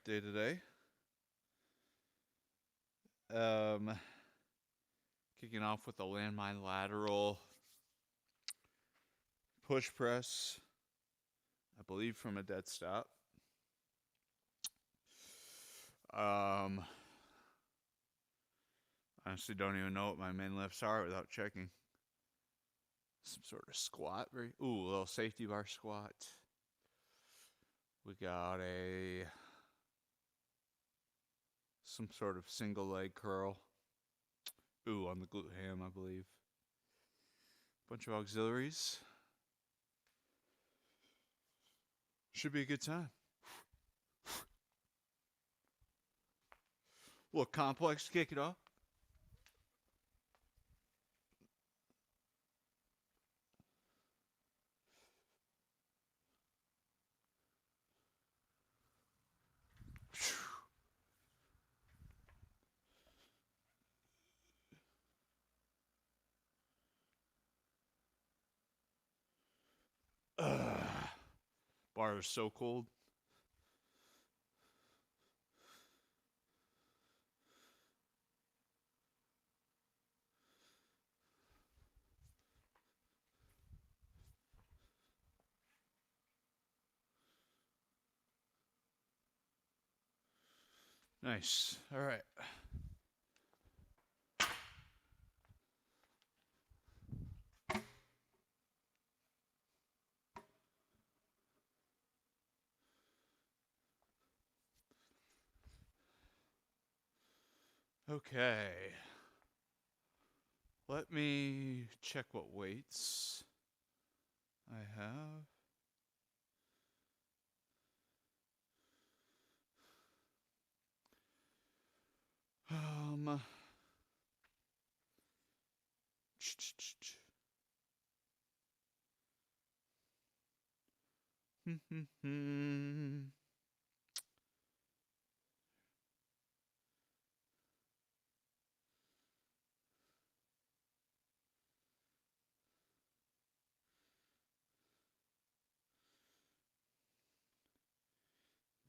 day today. Um, Kicking off with a landmine lateral push press, I believe from a dead stop. Honestly don't even know what my main lifts are without checking. Some sort of squat, a little safety bar squat. We got some sort of single leg curl. On the glute ham, I believe. Bunch of auxiliaries. Should be a good time. A little complex to kick it off. Bar is so cold. Nice. All right. Okay. Let me check what weights I have. Um.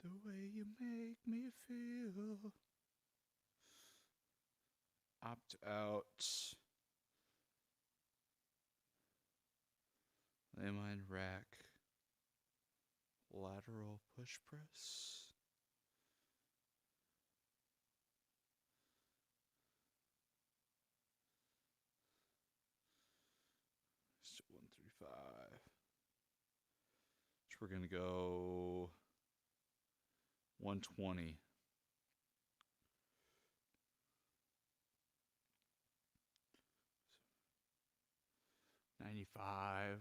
The way you make me feel. Opt out. Landmine rack. Lateral push press. So 135. So we're going to go 120. 95.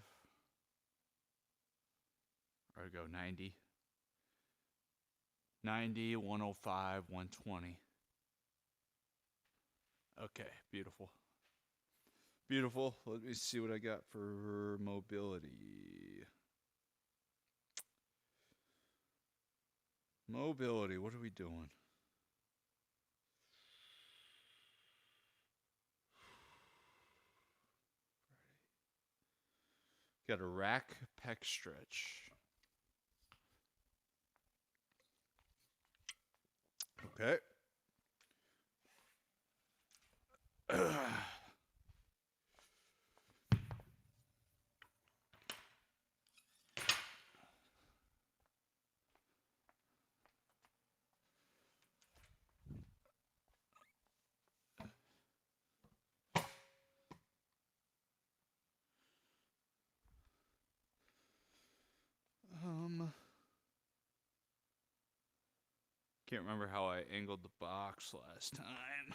Or go 90. 90, 105, 120. Okay, beautiful. Beautiful. Let me see what I got for mobility. Mobility, what are we doing? Got a rack pec stretch. Okay. Can't remember how I angled the box last time.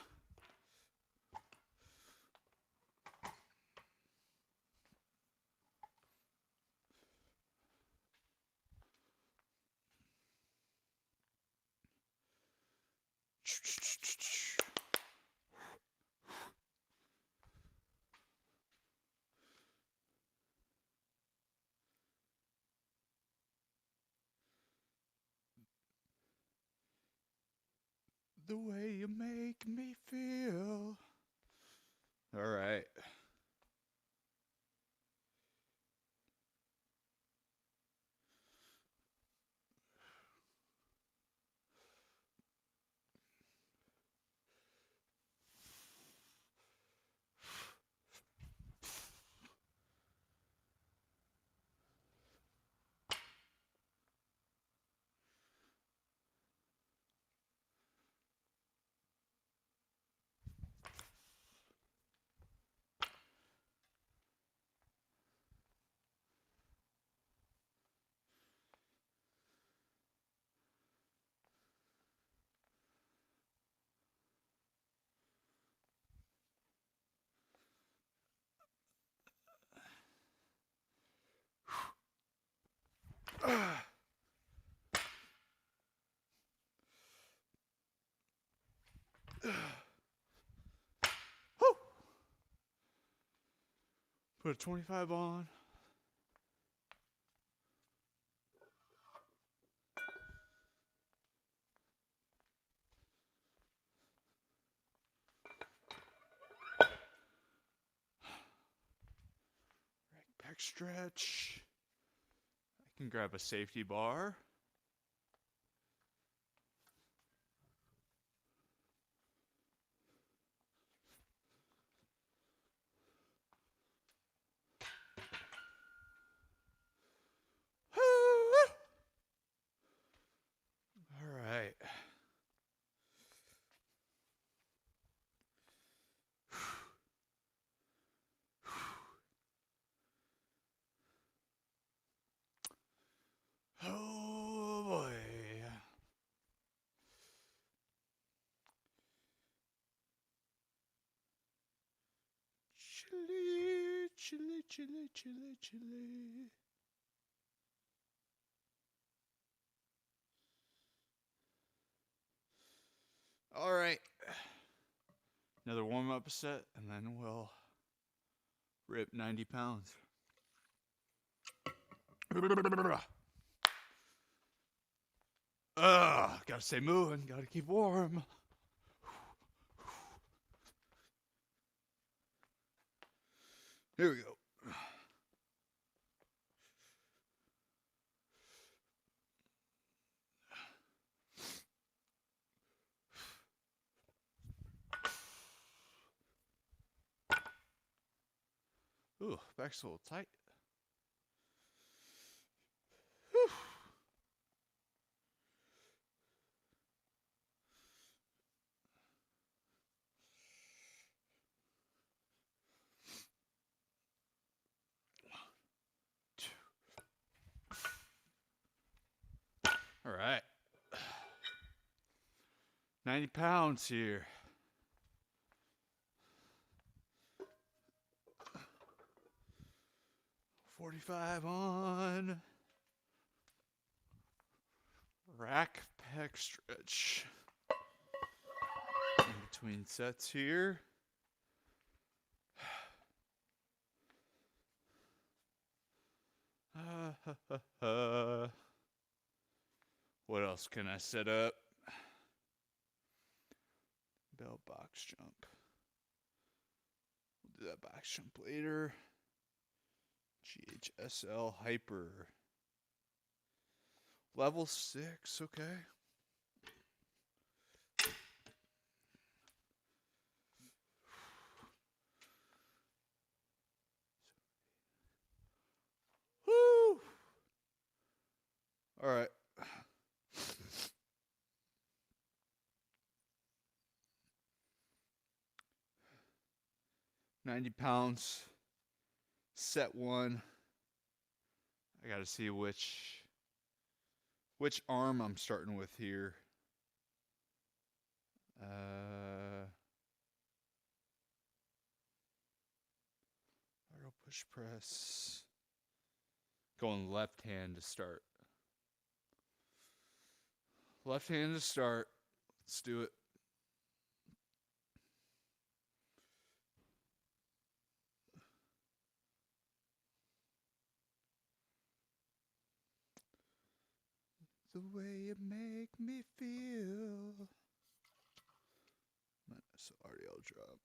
The way you make me feel. All right. Woo! Put a 25 on. Back stretch. I can grab a safety bar. All right. Oh boy. Chilly, chilly, chilly, chilly, chilly. All right. Another warm-up set, and then we'll rip 90 pounds. Gotta stay moving, gotta keep warm. Here we go. Ooh, back's a little tight. Whew. All right. 90 pounds here. $45 on. Rack pec stretch. In between sets here. What else can I set up? Bell box jump. We'll do that box jump later. GHSL hyper. Level 6, okay. Woo! All right. £90. Set 1. I gotta see which arm I'm starting with here. Auto push press. Going left hand to start. Left hand to start. Let's do it. The way you make me feel. Minus RDL drop.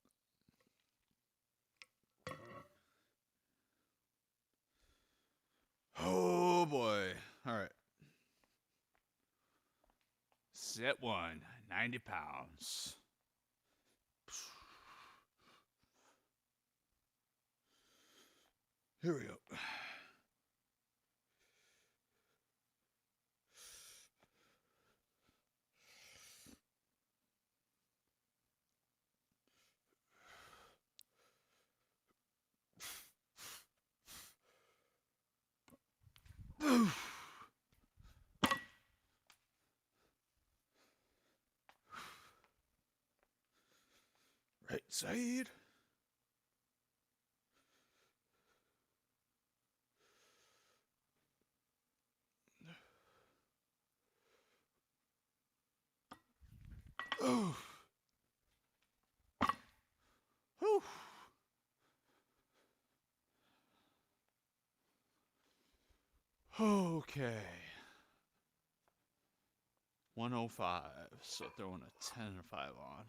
Oh boy. All right. Set 1, 90 pounds. Here we go. Right side. Okay. 105. So throwing a 10 or 5 on.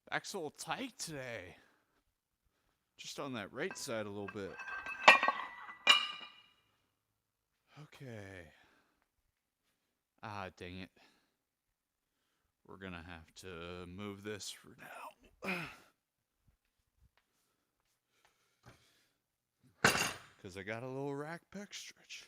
Back's a little tight today. Just on that right side a little bit. Okay. Ah, dang it. We're going to have to move this for now. Because I got a little rack pec stretch.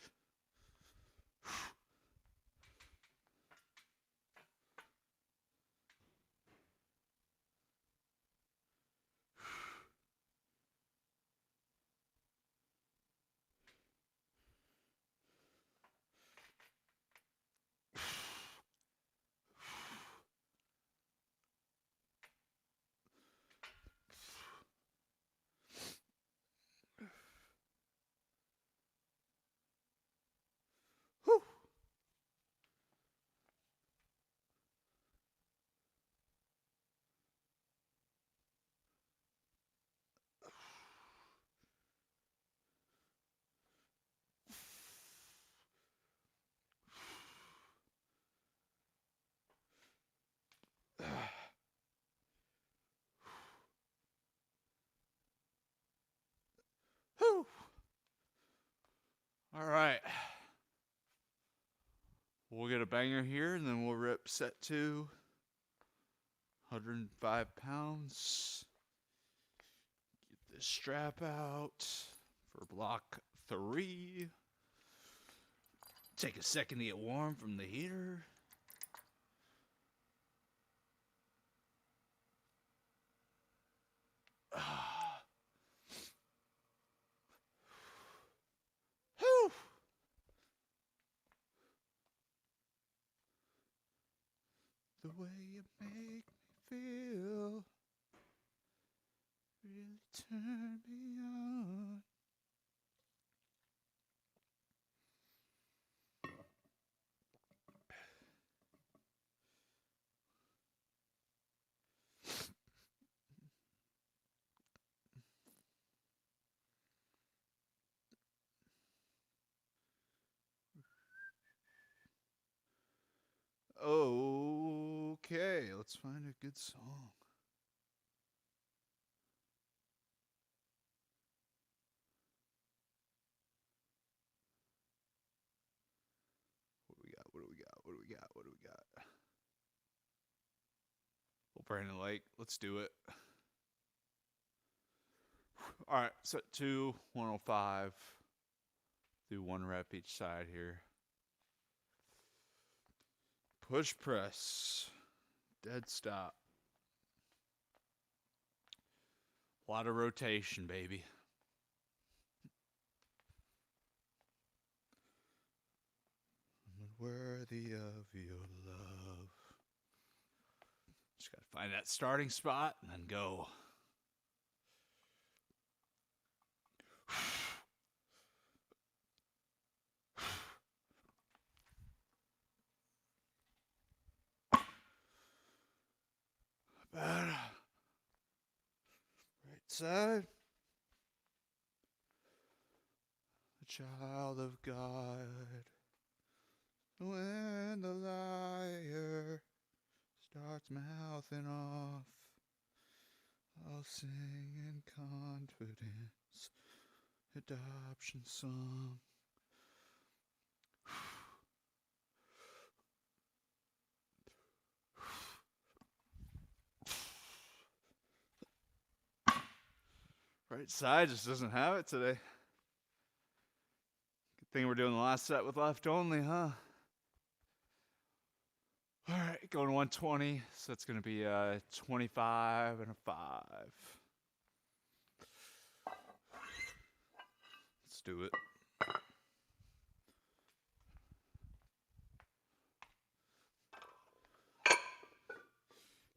Whew. Whew. All right. We'll get a banger here, and then we'll rip set 2. 105 pounds. Get this strap out for block 3. Take a second to get warm from the heater. Whew. The way you make me feel really turn me on. Okay, let's find a good song. What do we got? What do we got? What do we got? What do we got? Well, Brandon Lake, let's do it. All right, set 2, 105. Do 1 rep each side here. Push press. Dead stop. A lot of rotation, baby. I'm worthy of your love. Just got to find that starting spot and then go. Bad. Right side. A child of God. When the liar starts mouthing off, I'll sing in confidence. Adoption song. Right side just doesn't have it today. Good thing we're doing the last set with left only, huh? All right, going 120. So that's going to be 25 and a 5. Let's do it.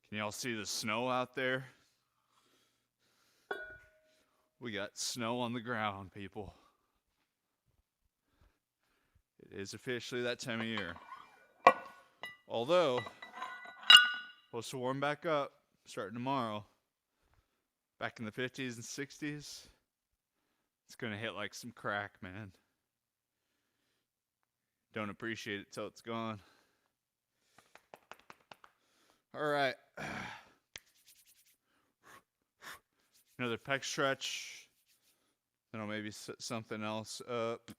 Can y'all see the snow out there? We got snow on the ground, people. It is officially that time of year. Although, supposed to warm back up starting tomorrow. Back in the 50s and 60s. It's going to hit like some crack, man. Don't appreciate it till it's gone. All right. Another pec stretch. Then I'll maybe set something else up.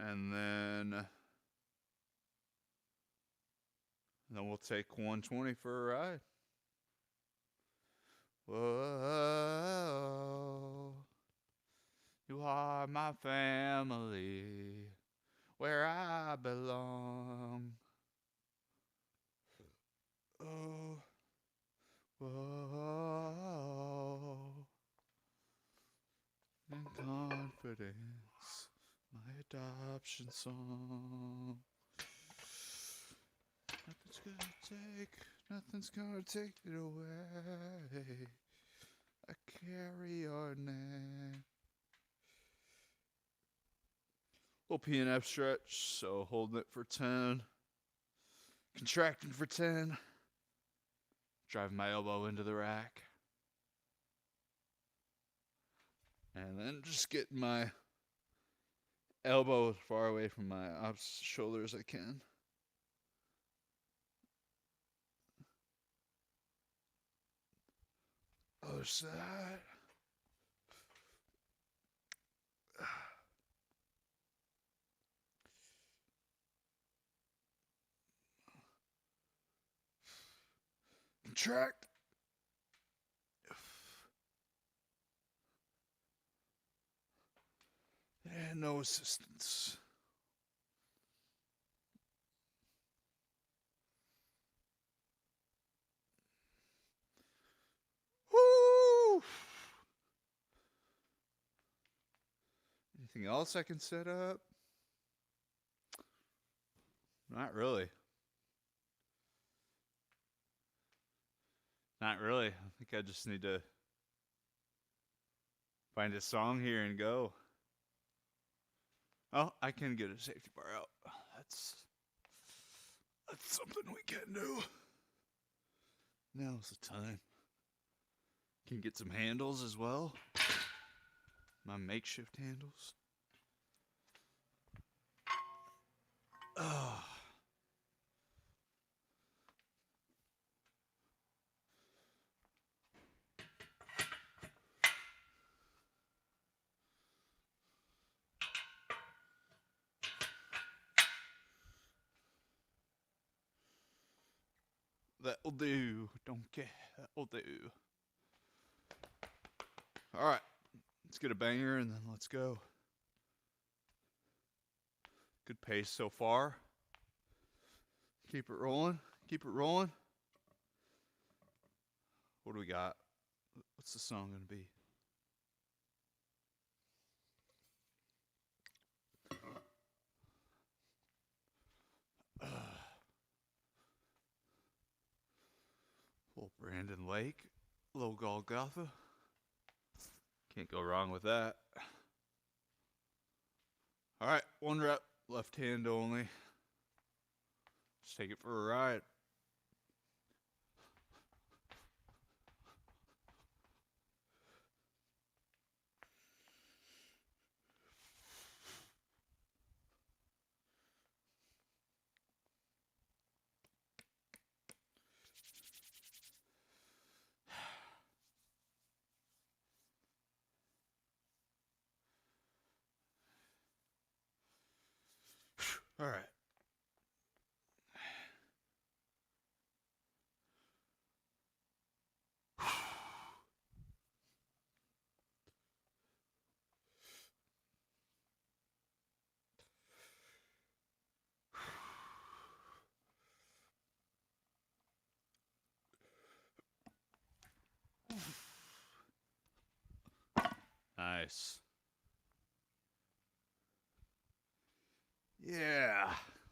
And then we'll take 120 for a ride. Whoa, you are my family, where I belong. Oh, whoa, in confidence, my adoption song. Nothing's gonna take it away. I carry your name. Little PNF stretch, so holding it for 10. Contracting for 10. Driving my elbow into the rack. And then just getting my elbow as far away from my opposite shoulder as I can. Other side. Contract. And no assistance. Woo! Anything else I can set up? Not really. Not really. I think I just need to find a song here and go. Oh, I can get a safety bar out. That's something we can do. Now's the time. Can get some handles as well. My makeshift handles. Oh. That'll do. Don't care. That'll do. All right. Let's get a banger and then let's go. Good pace so far. Keep it rolling. Keep it rolling. What do we got? What's the song going to be? Little Brandon Lake. Little Golgotha. Can't go wrong with that. All right, 1 rep, left hand only. Just take it for a ride. All right. Nice. Yeah,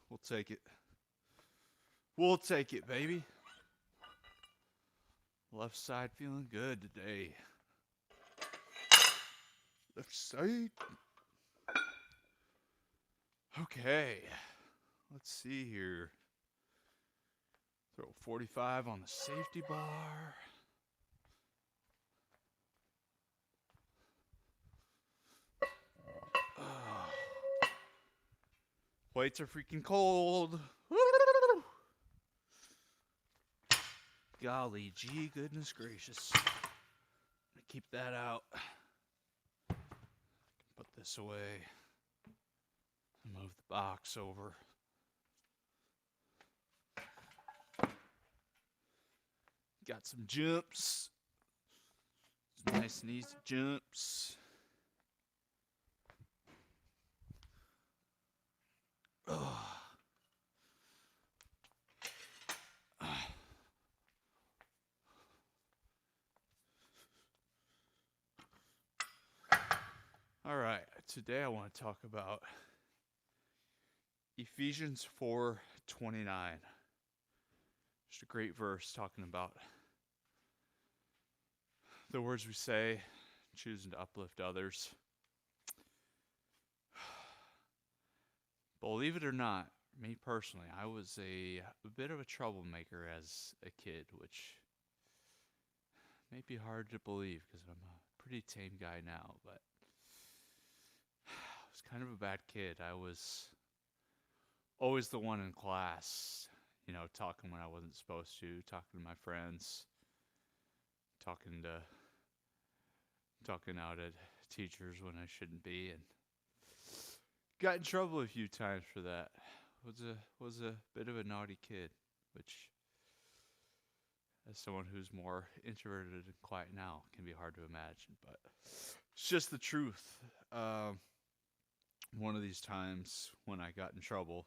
we'll take it. We'll take it, baby. Left side feeling good today. Left side. Okay, let's see here. Throw 45 on the safety bar. Plates are freaking cold. Golly gee, goodness gracious. Keep that out. Put this away. Move the box over. Got some jumps. Some nice and easy jumps. Oh. All right, today I want to talk about Ephesians 4:29. Just a great verse talking about the words we say, choosing to uplift others. Believe it or not, me personally, I was a bit of a troublemaker as a kid, which may be hard to believe because I'm a pretty tame guy now, but I was kind of a bad kid. I was always the one in class, talking when I wasn't supposed to, talking to my friends, talking out at teachers when I shouldn't be, and got in trouble a few times for that. Was a bit of a naughty kid, which, as someone who's more introverted and quiet now, can be hard to imagine, but it's just the truth. One of these times when I got in trouble,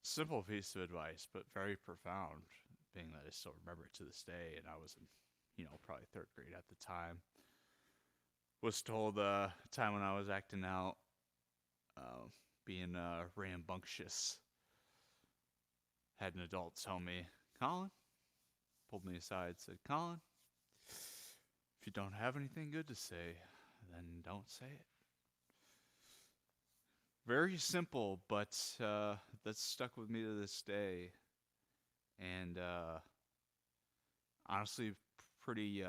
simple piece of advice, but very profound, being that I still remember it to this day, and I was in, probably third grade at the time. Was told a time when I was acting out, being rambunctious. Had an adult tell me, Colin, pulled me aside, said, Colin, if you don't have anything good to say, then don't say it. Very simple, but that's stuck with me to this day. And honestly, pretty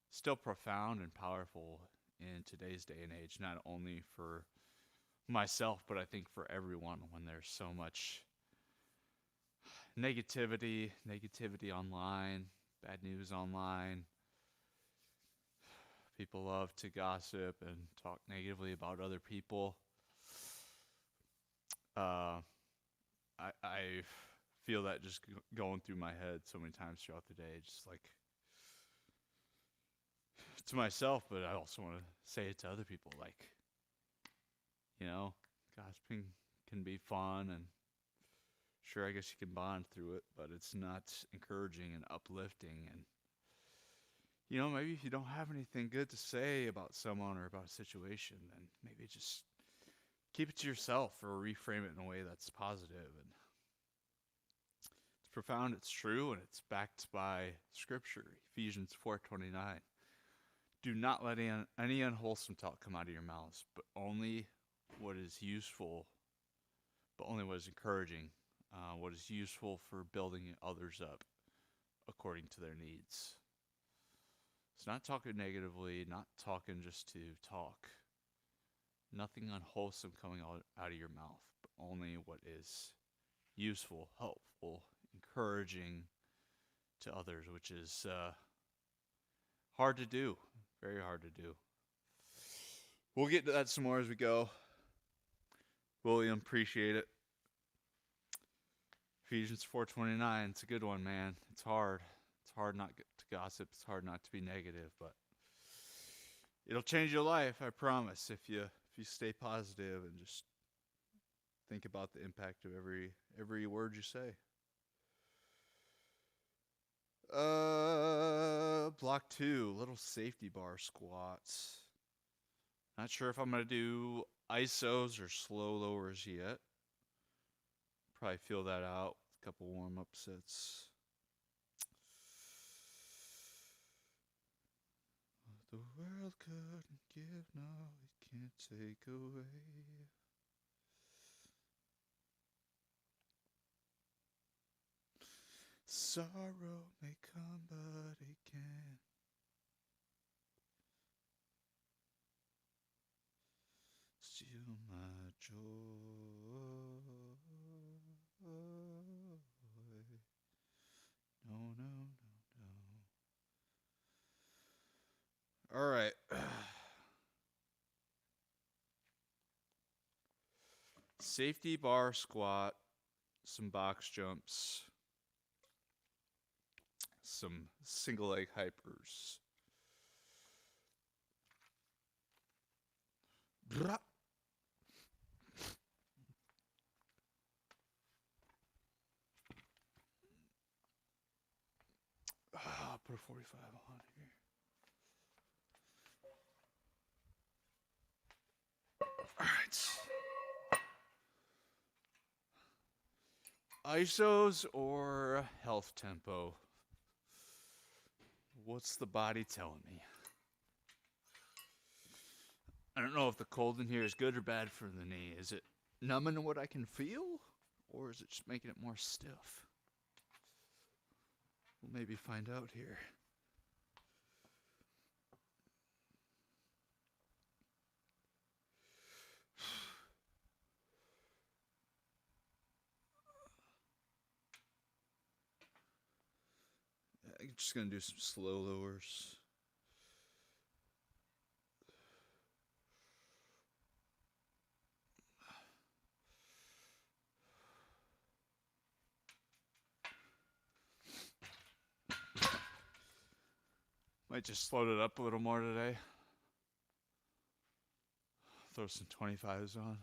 still profound and powerful in today's day and age, not only for myself, but I think for everyone, when there's so much negativity online, bad news online. People love to gossip and talk negatively about other people. I feel that just going through my head so many times throughout the day, just like to myself, but I also want to say it to other people, like, gossiping can be fun, and sure, I guess you can bond through it, but it's not encouraging and uplifting. And maybe if you don't have anything good to say about someone or about a situation, then maybe just keep it to yourself or reframe it in a way that's positive. And it's profound, it's true, and it's backed by Scripture. Ephesians 4:29. Do not let any unwholesome talk come out of your mouths, but only what is useful, but only what is encouraging, what is useful for building others up according to their needs. It's not talking negatively, not talking just to talk. Nothing unwholesome coming out of your mouth, but only what is useful, helpful, encouraging to others, which is hard to do. Very hard to do. We'll get to that some more as we go. William, appreciate it. Ephesians 4:29, it's a good one, man. It's hard. It's hard not to gossip. It's hard not to be negative, but it'll change your life, I promise, if you stay positive and just think about the impact of every word you say. Block 2, little safety bar squats. Not sure if I'm going to do ISOs or slow lowers yet. Probably feel that out with a couple warm-up sets. The world couldn't give, no, it can't take away. Sorrow may come, but it can't. makes you my joy. No, no, no, no. All right. Safety bar squat, some box jumps, some single leg hypers. Blah. Put a 45 on here. All right. ISOs or health tempo? What's the body telling me? I don't know if the cold in here is good or bad for the knee. Is it numbing what I can feel, or is it just making it more stiff? We'll maybe find out here. I'm just going to do some slow lowers. Might just float it up a little more today. Throw some 25s on.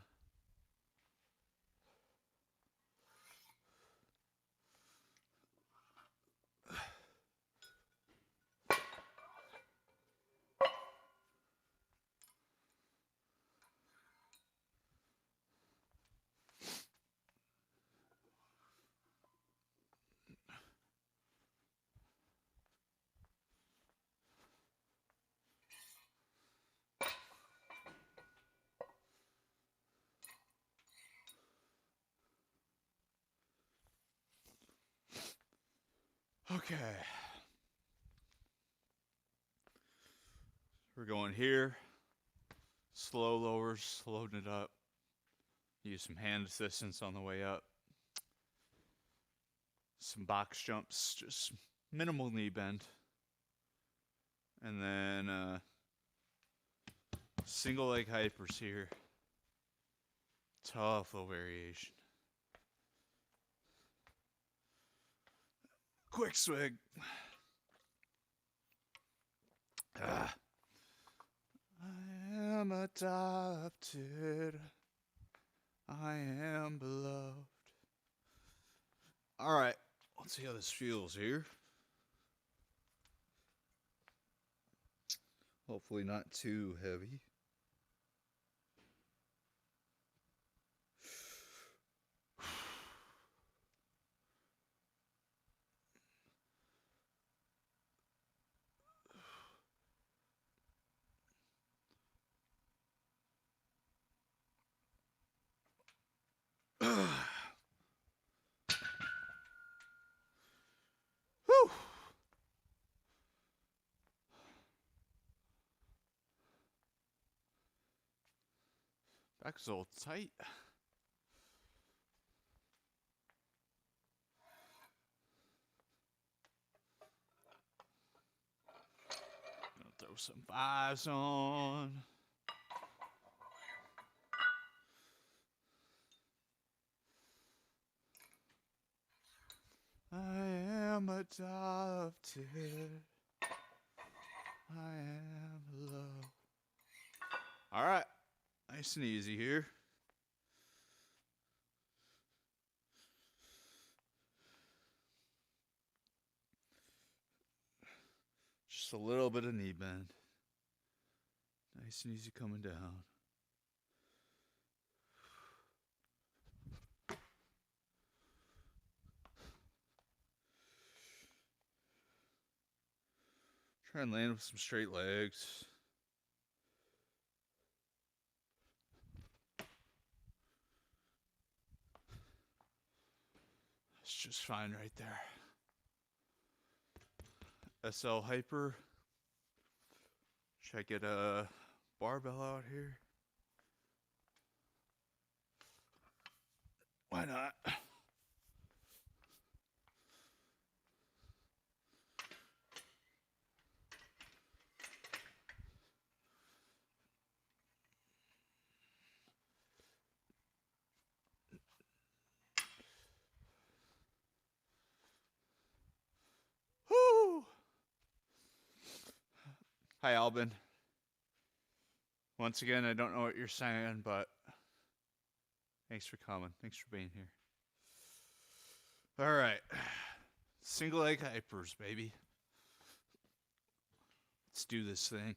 Okay. We're going here. Slow lowers, loading it up. Use some hand assistance on the way up. Some box jumps, just minimal knee bend. And then single leg hypers here. Tough little variation. Quick swig. I am adopted. I am beloved. All right, let's see how this feels here. Hopefully not too heavy. Whew. Back's all tight. Gonna throw some fives on. I am adopted. I am loved. All right, nice and easy here. Just a little bit of knee bend. Nice and easy coming down. Try and land with some straight legs. It's just fine right there. SL hyper. Should I get a barbell out here? Why not? Woo! Hi, Albin. Once again, I don't know what you're saying, but thanks for coming. Thanks for being here. All right. Single leg hypers, baby. Let's do this thing.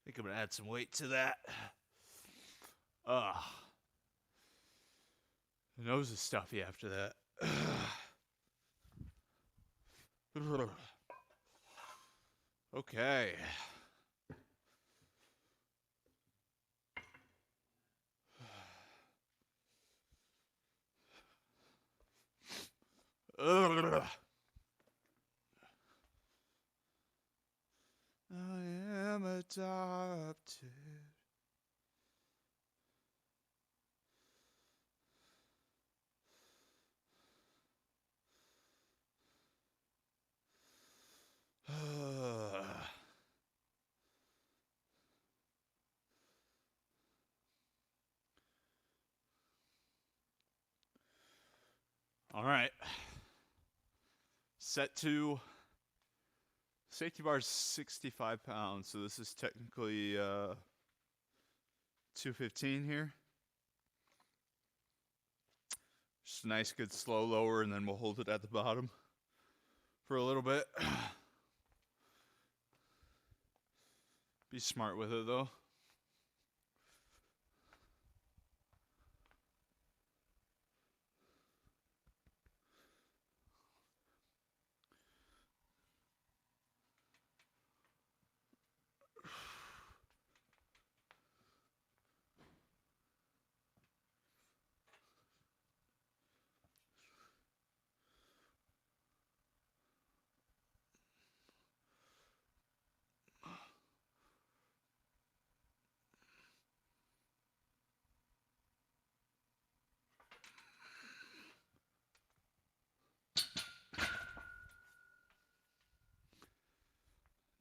I think I'm going to add some weight to that. My nose is stuffy after that. Okay. I am adopted. All right. Set to safety bar is 65 pounds, so this is technically 215 here. Just a nice, good slow lower, and then we'll hold it at the bottom for a little bit. Be smart with it, though.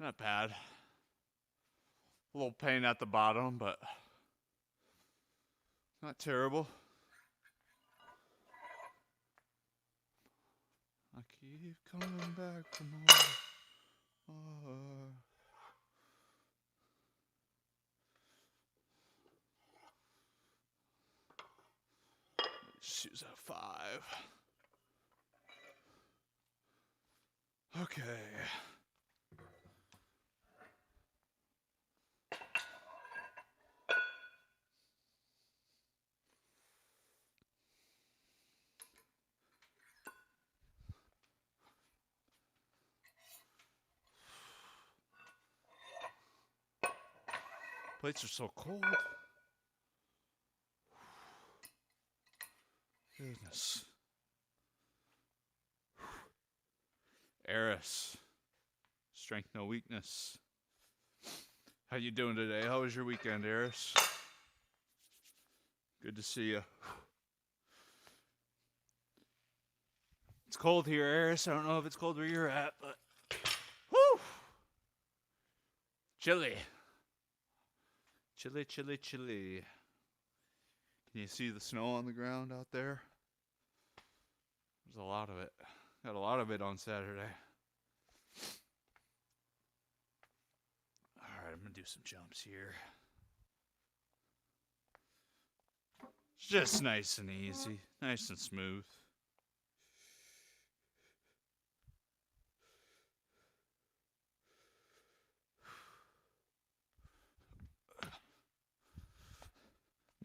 Not bad. A little pain at the bottom, but not terrible. I keep coming back for more. Shoes at 5. Okay. Plates are so cold. Goodness. Eris. Strength, no weakness. How you doing today? How was your weekend, Eris? Good to see you. It's cold here, Eris. I don't know if it's cold where you're at, but whew! Chilly. Chilly, chilly, chilly. Can you see the snow on the ground out there? There's a lot of it. Got a lot of it on Saturday. Alright, I'm going to do some jumps here. It's just nice and easy. Nice and smooth.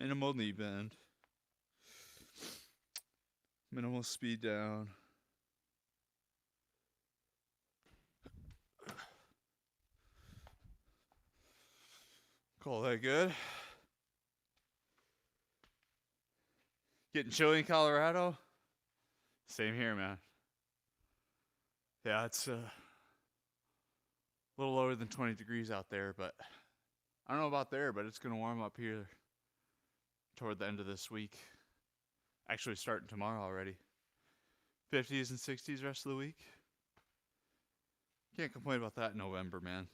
Minimal knee bend. Minimal speed down. Call that good. Getting chilly in Colorado? Same here, man. Yeah, it's a little lower than 20 degrees out there, but I don't know about there, but it's going to warm up here toward the end of this week. Actually, starting tomorrow already. 50s and 60s rest of the week. Can't complain about that in November, man.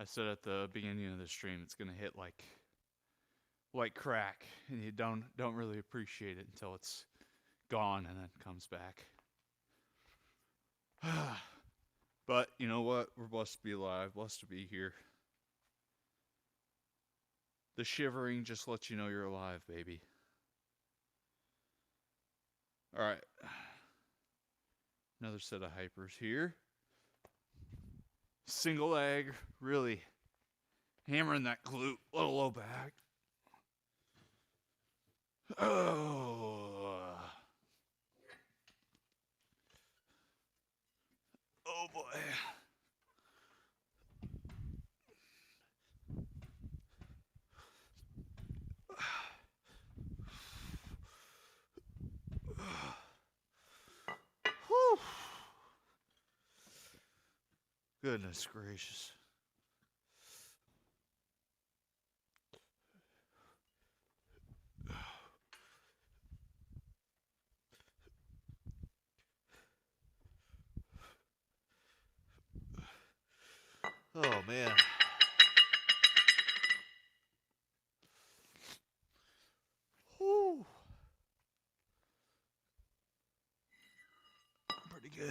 I said at the beginning of the stream, it's going to hit like crack, and you don't really appreciate it until it's gone and then comes back. But you know what? We're blessed to be alive, blessed to be here. The shivering just lets you know you're alive, baby. All right. Another set of hypers here. Single leg, really hammering that glute, little low back. Oh. Oh boy. Whew. Goodness gracious. Oh man. Whew. Pretty good.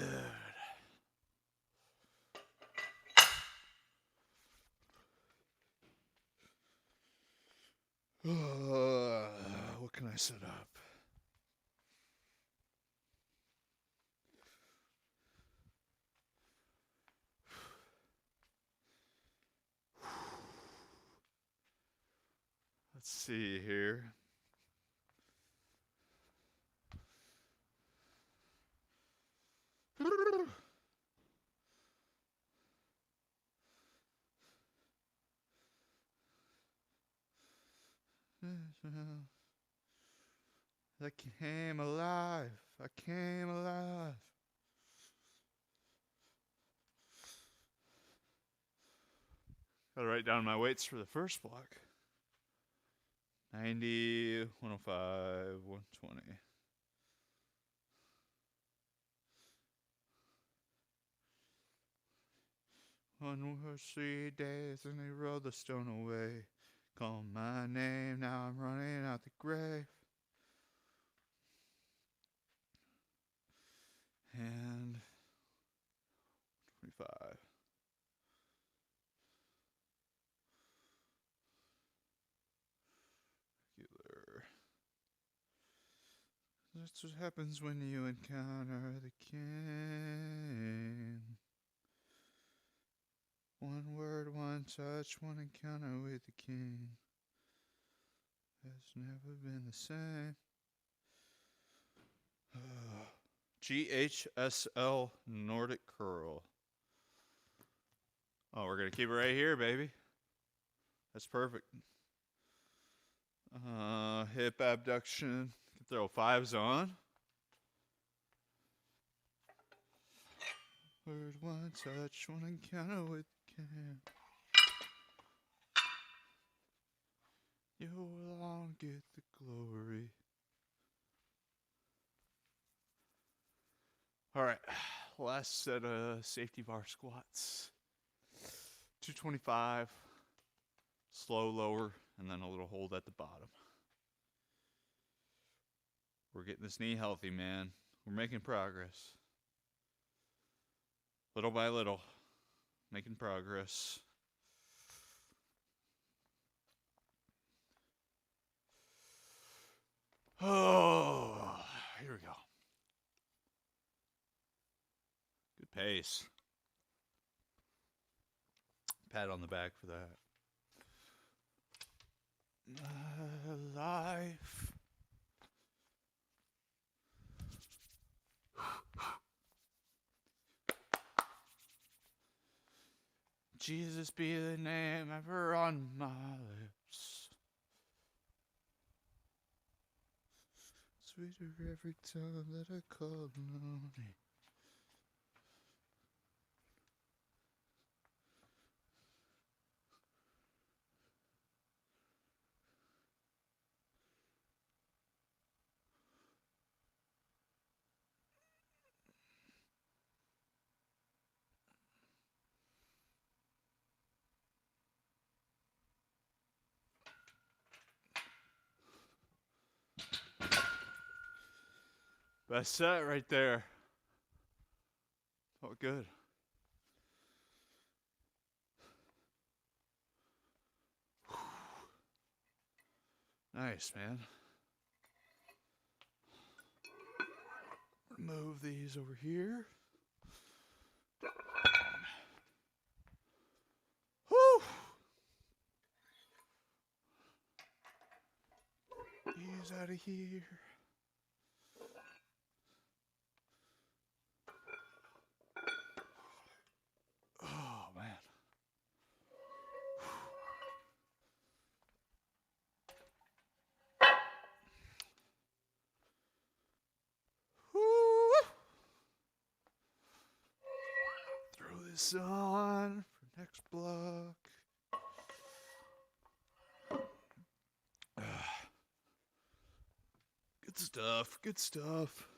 What can I set up? Let's see here. I came alive. I came alive. Gotta write down my weights for the first block. 90, 105, 120. One were 3 days and they rolled the stone away. Call my name, now I'm running out the grave. And 25. Regular. That's what happens when you encounter the king. One word, one touch, one encounter with the king. Has never been the same. GHSL Nordic Curl. Oh, we're going to keep it right here, baby. That's perfect. Hip abduction. Throw 5s on. Word, one touch, one encounter with the king. You will all get the glory. All right, last set of safety bar squats. 225, slow lower, and then a little hold at the bottom. We're getting this knee healthy, man. We're making progress. Little by little, making progress. Oh, here we go. Good pace. Pat on the back for that. My life Jesus be the name ever on my lips. Sweeter every time that I call on you. Best set right there. Felt good. Nice, man. Move these over here. Whew. These out of here. Oh, man. Whew. Throw this on for next block. Good stuff. Good stuff.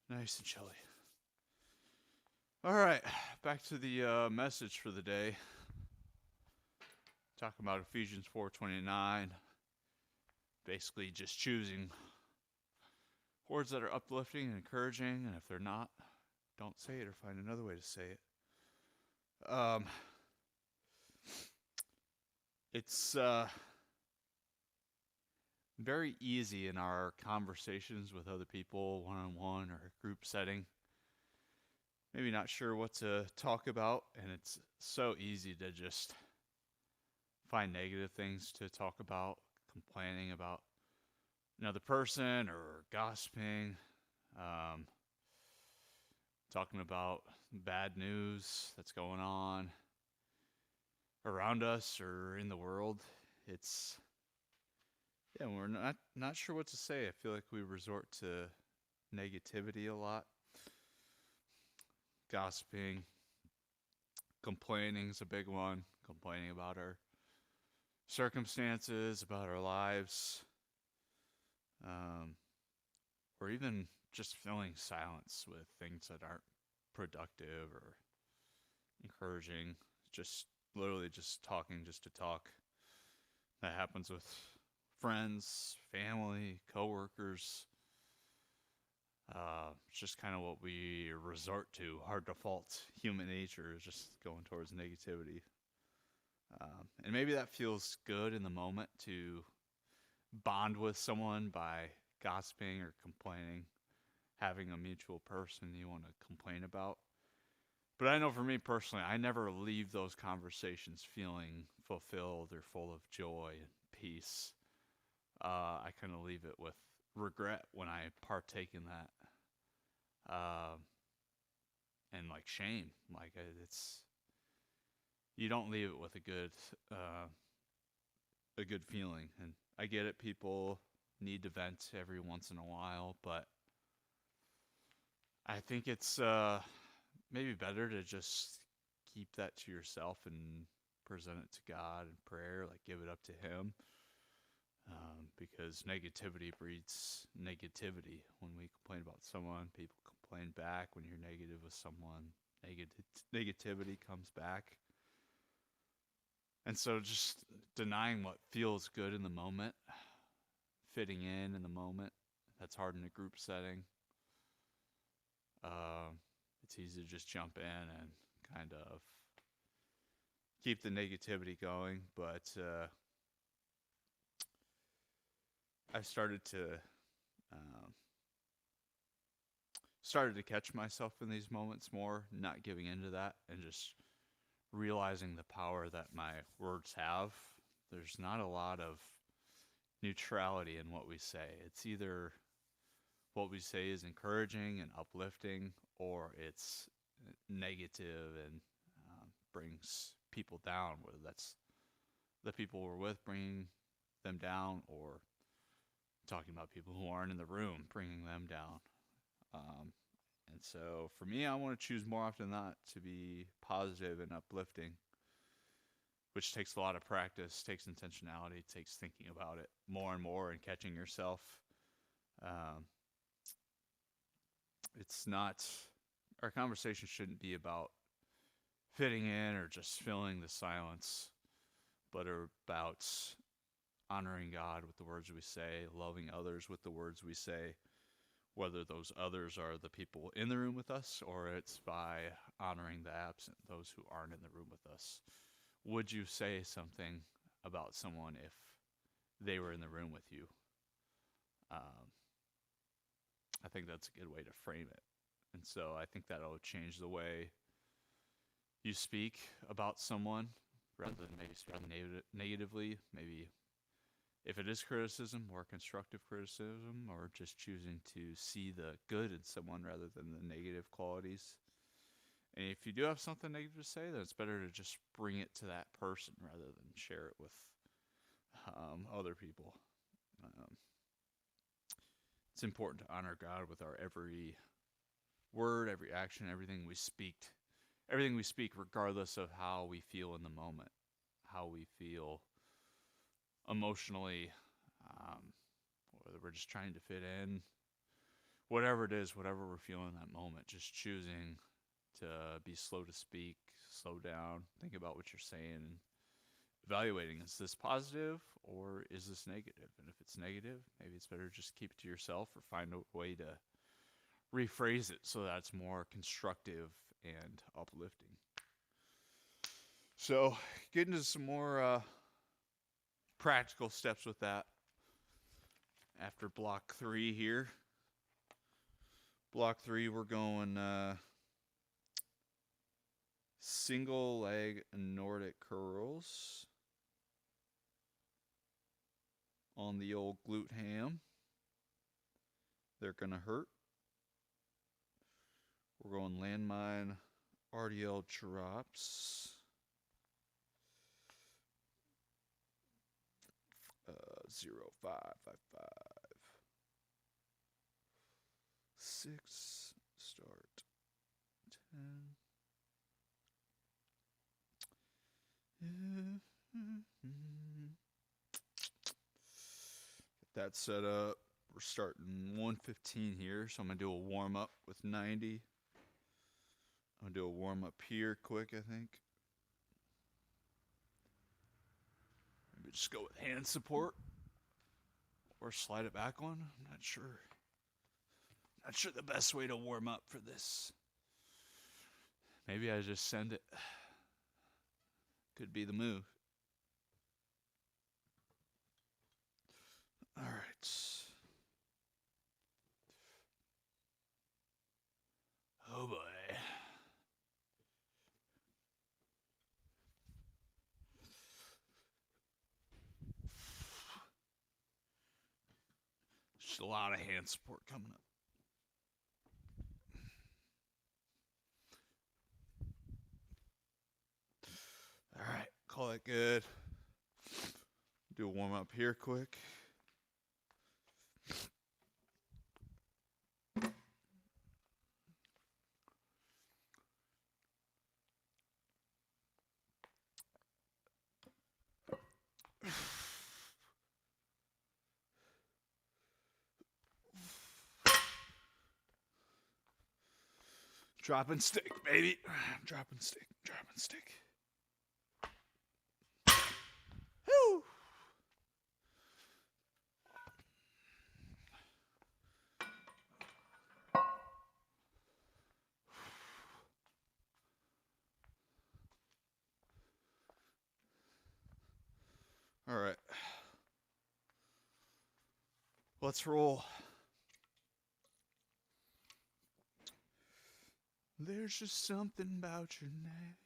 Nice and chilly. All right, back to the message for the day. Talking about Ephesians 4:29. Basically, just choosing words that are uplifting and encouraging, and if they're not, don't say it or find another way to say it. It's very easy in our conversations with other people, one-on-one or group setting. Maybe not sure what to talk about, and it's so easy to just find negative things to talk about, complaining about another person or gossiping, talking about bad news that's going on around us or in the world. We're not sure what to say. I feel like we resort to negativity a lot. Gossiping, complaining is a big one. Complaining about our circumstances, about our lives, or even just filling silence with things that aren't productive or encouraging. Just literally just talking just to talk. That happens with friends, family, coworkers. It's just kind of what we resort to. Our default human nature is just going towards negativity. And maybe that feels good in the moment to bond with someone by gossiping or complaining, having a mutual person you want to complain about. But I know for me personally, I never leave those conversations feeling fulfilled or full of joy and peace. I kind of leave it with regret when I partake in that. And like shame, like it's, you don't leave it with a good feeling. And I get it, people need to vent every once in a while, but I think it's maybe better to just keep that to yourself and present it to God in prayer, like give it up to Him. Because negativity breeds negativity. When we complain about someone, people complain back. When you're negative with someone, negativity comes back. And so just denying what feels good in the moment, fitting in the moment, that's hard in a group setting. It's easy to just jump in and kind of keep the negativity going, but I started to catch myself in these moments more, not giving into that, and just realizing the power that my words have. There's not a lot of neutrality in what we say. It's either what we say is encouraging and uplifting, or it's negative and brings people down, whether that's the people we're with bringing them down or talking about people who aren't in the room bringing them down. Um, and so for me, I want to choose more often than not to be positive and uplifting, which takes a lot of practice, takes intentionality, takes thinking about it more and more and catching yourself. Um, it's not, our conversation shouldn't be about fitting in or just filling the silence, but about honoring God with the words we say, loving others with the words we say, whether those others are the people in the room with us or it's by honoring the absent, those who aren't in the room with us. Would you say something about someone if they were in the room with you? I think that's a good way to frame it. And so I think that'll change the way you speak about someone rather than maybe speaking negatively. Maybe if it is criticism or constructive criticism, or just choosing to see the good in someone rather than the negative qualities. And if you do have something negative to say, then it's better to just bring it to that person rather than share it with other people. It's important to honor God with our every word, every action, everything we speak, regardless of how we feel in the moment, how we feel emotionally, whether we're just trying to fit in, whatever it is, whatever we're feeling in that moment, just choosing to be slow to speak, slow down, think about what you're saying, and evaluating, is this positive or is this negative? And if it's negative, maybe it's better to just keep it to yourself or find a way to rephrase it so that it's more constructive and uplifting. So, get into some more practical steps with that after block 3 here. Block 3, we're going single leg Nordic curls on the old glute ham. They're going to hurt. We're going landmine RDL drops. 0, 5, 5, 5. 6, start. 10. Get that set up. We're starting 115 here, so I'm going to do a warm-up with 90. I'm going to do a warm-up here quick, I think. Maybe just go with hand support or slide it back on. I'm not sure. Not sure the best way to warm up for this. Maybe I just send it. Could be the move. All right. Oh boy. Just a lot of hand support coming up. All right, call it good. Do a warm up here quick. Drop and stick, baby. Drop and stick, drop and stick. Woo! All right. Let's roll. There's just something about your name.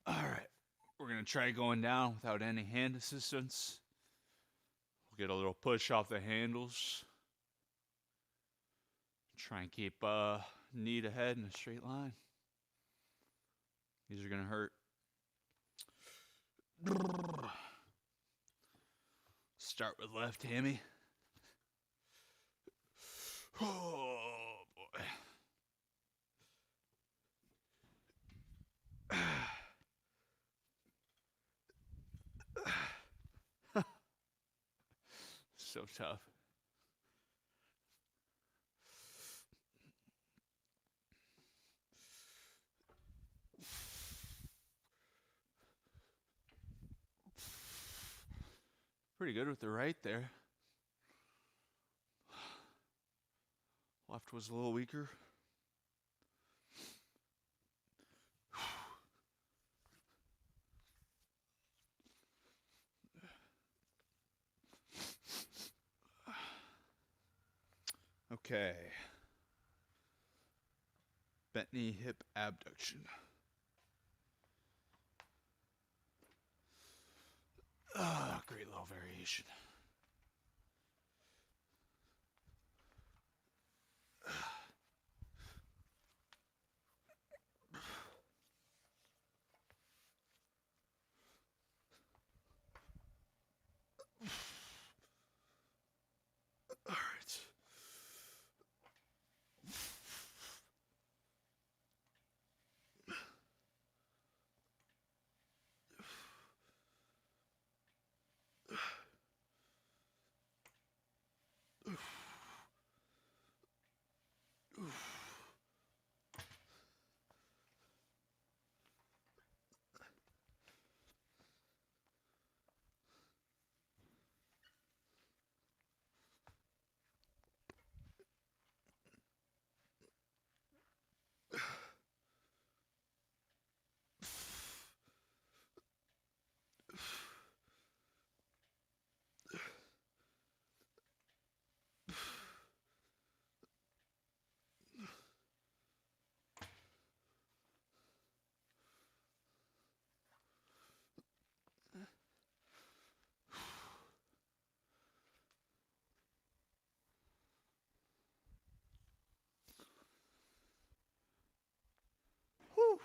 All right. going to try going down without any hand assistance. We'll get a little push off the handles. Try and keep knee to head in a straight line. These are going to hurt. Start with left hammy. Oh, boy. So tough. Pretty good with the right there. Left was a little weaker. Okay. Bent knee hip abduction. Great little variation. All right. Whew.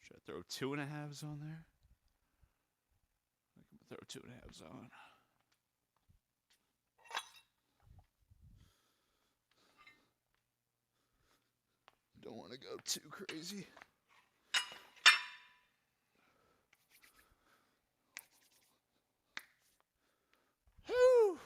Should I throw 2.5s on there? I can throw 2.5s on. Don't want to go too crazy. Whew.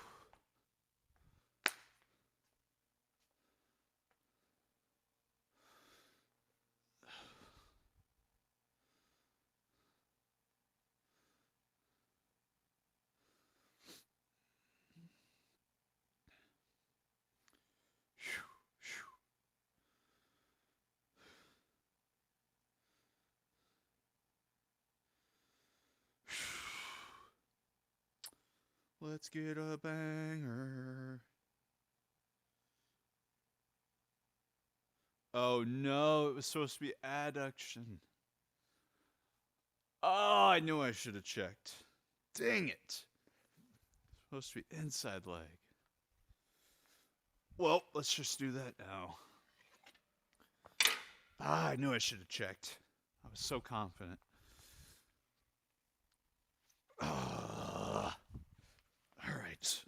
Let's get a banger. Oh no, it was supposed to be adduction. Oh, I knew I should have checked. Dang it. It's supposed to be inside leg. Well, let's just do that now. I knew I should have checked. I was so confident. All right.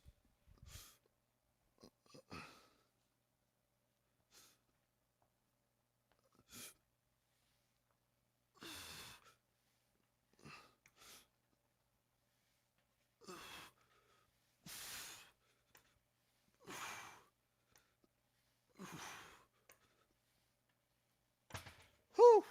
Whew.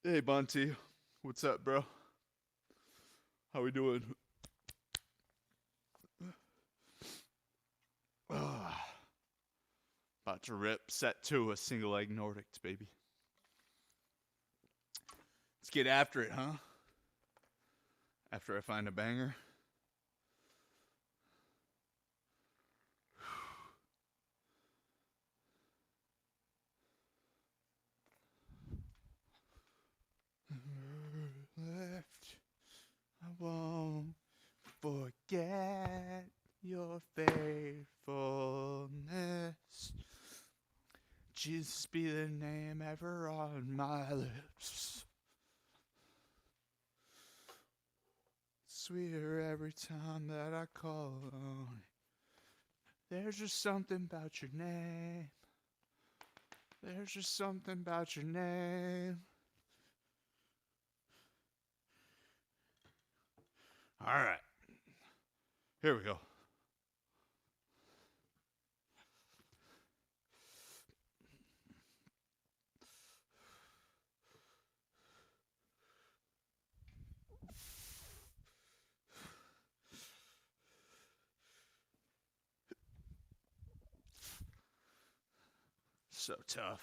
Hey, Bunty. What's up, bro? How we doing? Ah, about to rip set 2 a single leg Nordics, baby. Let's get after it, huh? After I find a banger. Left, I won't forget your faithfulness. Jesus be the name ever on my lips. Sweeter every time that I call on it. There's just something about your name. There's just something about your name. All right. Here we go. So tough.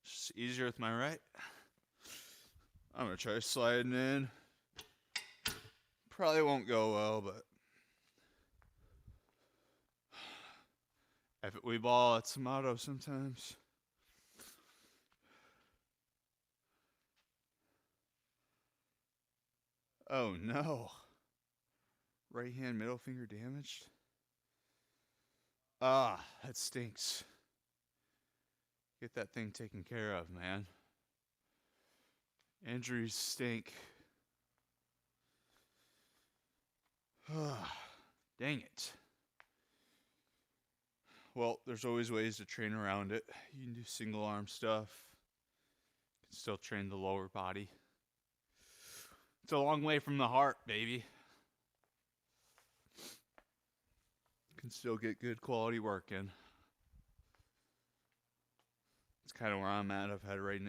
Just easier with my right. I'm going to try sliding in. Probably won't go well, but if we ball, it's a motto sometimes. Oh no. Right hand middle finger damaged. Ah, that stinks. Get that thing taken care of, man. Injuries stink. Dang it. Well, there's always ways to train around it. You can do single arm stuff. You can still train the lower body. It's a long way from the heart, baby. Can still get good quality work in. It's kind of where I'm at. I've had right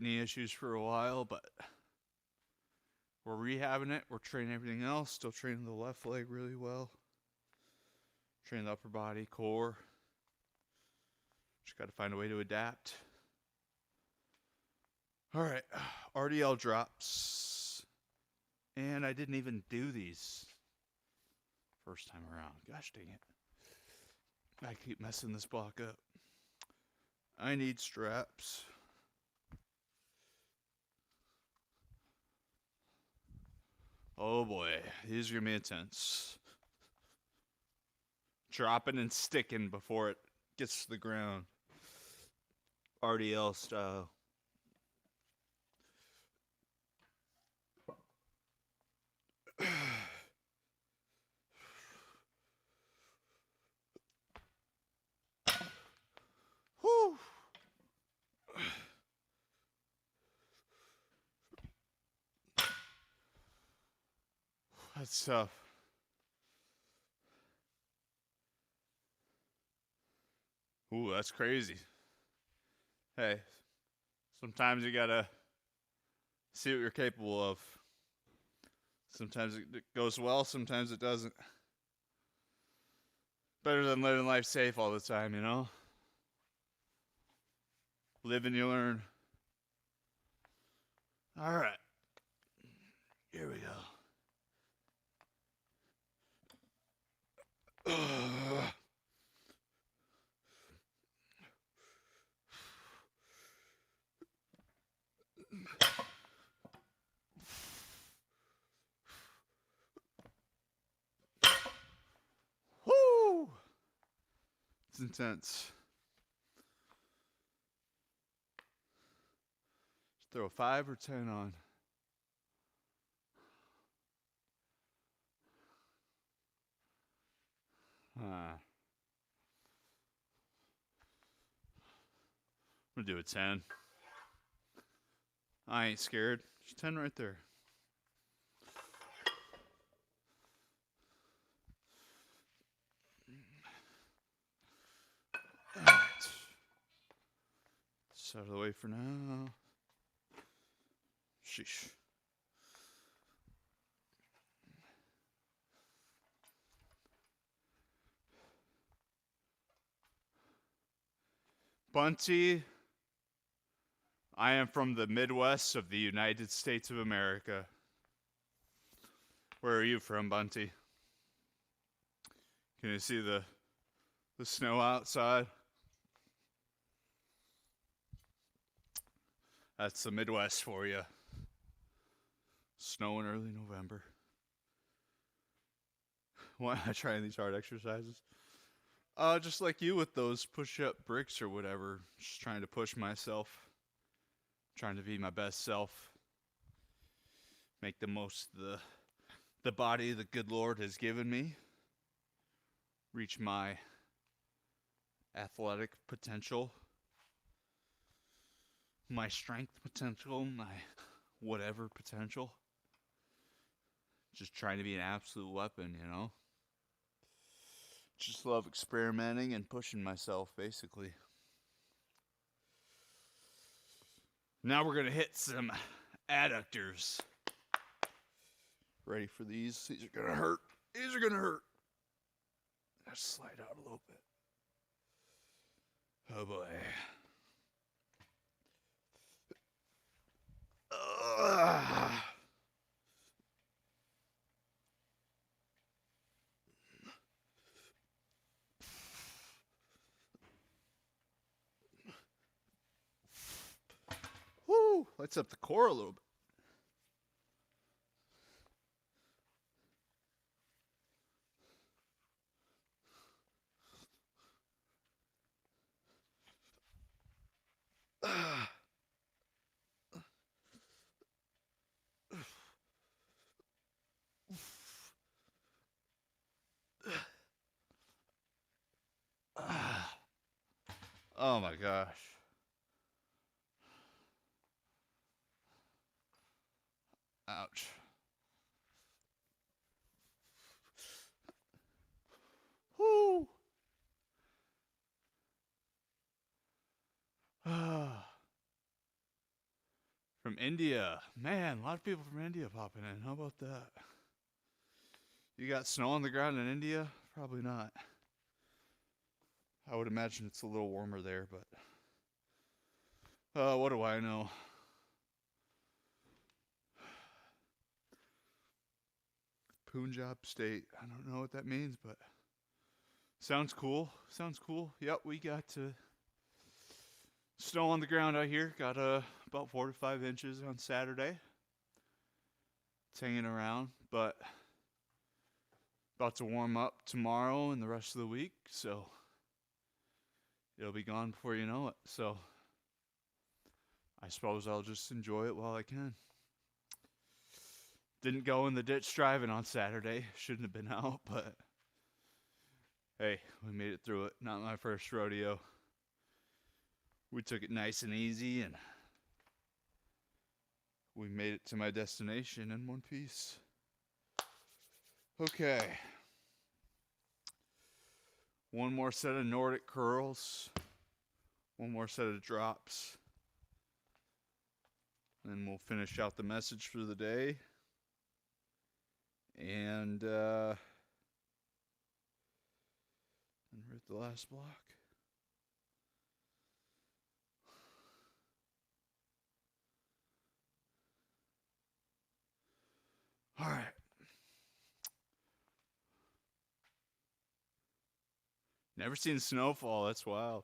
knee issues for a while, but we're rehabbing it. We're training everything else. Still training the left leg really well. Training the upper body, core. Just got to find a way to adapt. All right, RDL drops. And I didn't even do these first time around. Gosh dang it. I keep messing this block up. I need straps. Oh boy, these are going to be intense. Dropping and sticking before it gets to the ground. RDL style. Whew. That's tough. Ooh, that's crazy. Hey, sometimes you gotta see what you're capable of. Sometimes it goes well, sometimes it doesn't. Better than living life safe all the time, you know? Live and you learn. All right. Here we go. Woo! It's intense. Just throw a 5 or 10 on. I'm gonna do a 10. I ain't scared. There's 10 right there. All right. It's out of the way for now. Sheesh. Bunty, I am from the Midwest of the United States of America. Where are you from, Bunty? Can you see the snow outside? That's the Midwest for you. Snow in early November. Why am I trying these hard exercises? Just like you with those push-up bricks or whatever. Just trying to push myself. Trying to be my best self. Make the most of the body the good Lord has given me. Reach my athletic potential. My strength potential. My whatever potential. Just trying to be an absolute weapon, you know? Just love experimenting and pushing myself, basically. Now we're going to hit some adductors. Ready for these? These are going to hurt. These are going to hurt. Let's slide out a little bit. Oh, boy. Woo! Lights up the core a little bit. Oh my gosh. Ouch. Woo! From India. Man, a lot of people from India popping in. How about that? You got snow on the ground in India? Probably not. I would imagine it's a little warmer there, but what do I know? Punjab State. I don't know what that means, but sounds cool. Sounds cool. Yep, we got snow on the ground out here. Got about 4 to 5 inches on Saturday. It's hanging around, but about to warm up tomorrow and the rest of the week, so it'll be gone before you know it. So I suppose I'll just enjoy it while I can. Didn't go in the ditch driving on Saturday. Shouldn't have been out, but hey, we made it through it. Not my first rodeo. We took it nice and easy, and we made it to my destination in one piece. Okay. One more set of Nordic curls. One more set of drops. Then we'll finish out the message for the day. And hit the last block. All right. Never seen snowfall. That's wild.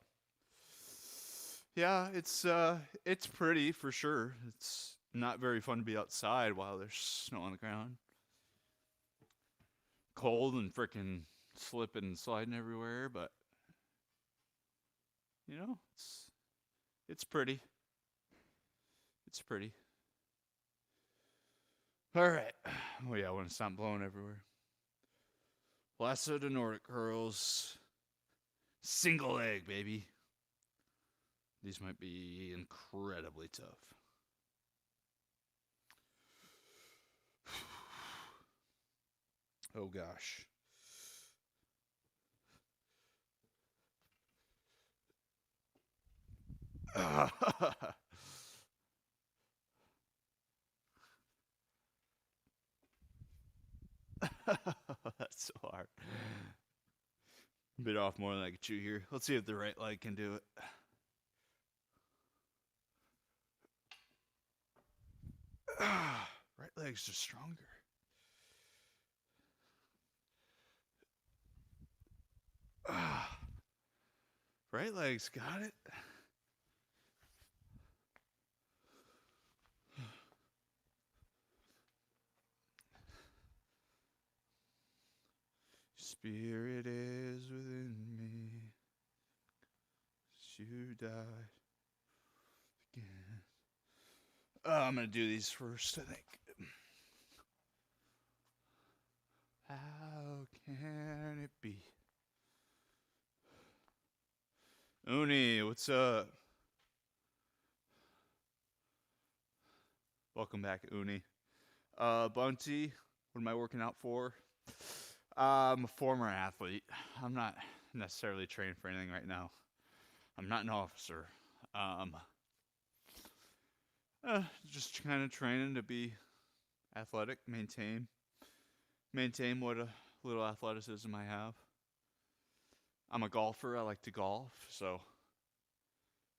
Yeah, it's pretty for sure. It's not very fun to be outside while there's snow on the ground. Cold and frickin' slipping and sliding everywhere, but you know, it's pretty. It's pretty. All right. Oh yeah, I want to stop blowing everywhere. Last set of Nordic curls. Single leg, baby. These might be incredibly tough. Oh gosh. That's so hard. Bit off more than I could chew here. Let's see if the right leg can do it. Right leg's just stronger. Right leg's got it. Spirit is within me. You died again. I'm going to do these first, I think. How can it be? Uni, what's up? Welcome back, Uni. Bunty, what am I working out for? I'm a former athlete. I'm not necessarily trained for anything right now. I'm not an officer. Just kind of training to be athletic, maintain what a little athleticism I have. I'm a golfer. I like to golf, so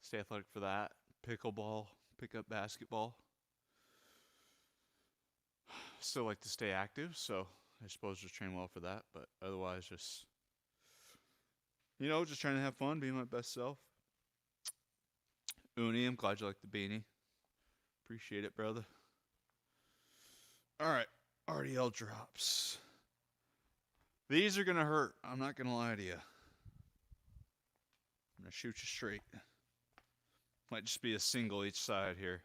stay athletic for that. Pickleball, pick up basketball. Still like to stay active, so I suppose just train well for that, but otherwise just, just trying to have fun, be my best self. Uni, I'm glad you like the beanie. Appreciate it, brother. All right, RDL drops. These are going to hurt. I'm not going to lie to you. I'm going to shoot you straight. Might just be a single each side here.